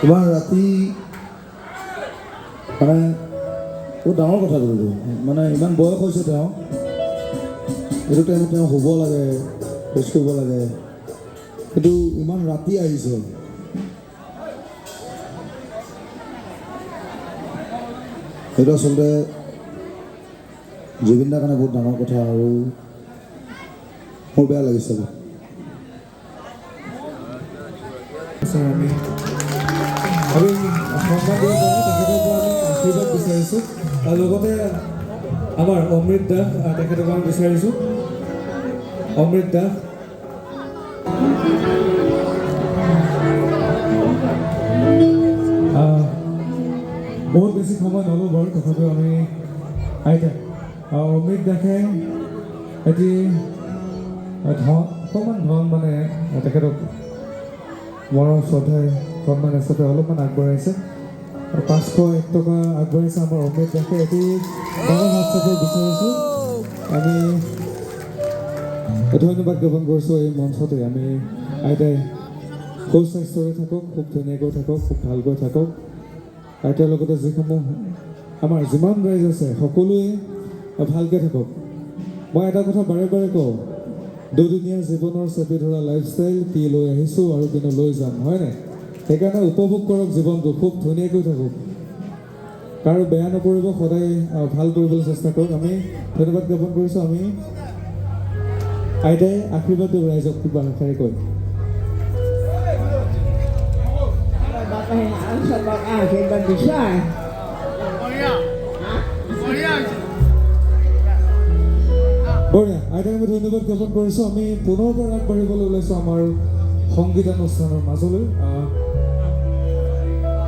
তোমাৰ ৰাতি মানে বহুত ডাঙৰ কথা কৰিলোঁ, মানে ইমান বয়স হৈছে তেওঁ, এইটো টাইমত তেওঁ শুব লাগে, খোজ কৰিব লাগে, কিন্তু ইমান ৰাতি আহিছে। সেইটো আচলতে জুবিন দাৰ কাৰণে বহুত ডাঙৰ কথা, আৰু মোৰ বেয়া লাগিছে। আমি সন্মান দিব পাৰোঁ, তেখেতৰ পৰা আমি আশীৰ্বাদ বিচাৰিছোঁ, আৰু লগতে আমাৰ অমৃত দাস তেখেতৰ পৰা আমি বিচাৰিছোঁ। অমৃত দাস বহুত বেছি সময় নল'ব বাৰু, তথাপিও আমি আইতা অমৃত দাসে এটি অকণমান ধন মানে তেখেতক মৰম শ্ৰদ্ধাই সন্মান হিচাপে অলপমান আগবঢ়াইছে। 501 টকা আগবঢ়াইছে আমাৰ অমৃত দাসে। এটি ডাঙৰ হাতচাপৰ বিচাৰিছোঁ। আমি ধন্যবাদ জ্ঞাপন কৰিছোঁ এই মঞ্চতে। আমি আইতাই সুস্বাস্থ্যৰে থাকক, খুব ধুনীয়াকৈ থাকক, খুব ভালকৈ থাকক। আইতাৰ লগতে যিসমূহ আমাৰ যিমান ৰাইজ আছে সকলোৱে ভালকৈ থাকক। মই এটা কথা বাৰে বাৰে কওঁ, দুদিনীয়া জীৱনৰ চেপি ধৰা লাইফষ্টাইল কি লৈ আহিছোঁ আৰু কিন্তু লৈ যাম, হয়নে? সেইকাৰণে উপভোগ কৰক জীৱনটো, খুব ধুনীয়াকৈ থাকক, কাৰো বেয়া নকৰিব, সদায় ভাল কৰিবলৈ চেষ্টা কৰক। আমি ধন্যবাদ জ্ঞাপন কৰিছোঁ। আমি আইতাই আশীৰ্বাদ দিওঁ ৰাইজক কিবা এষাৰি কৈ। আশীৰ্বাদ দিছা। বঢ়িয়া, আইতাক আমি ধন্যবাদ জ্ঞাপন কৰিছোঁ। আমি পুনৰ পৰা আগবাঢ়িবলৈ ওলাইছোঁ আমাৰ সংগীতানুষ্ঠানৰ মাজলৈ।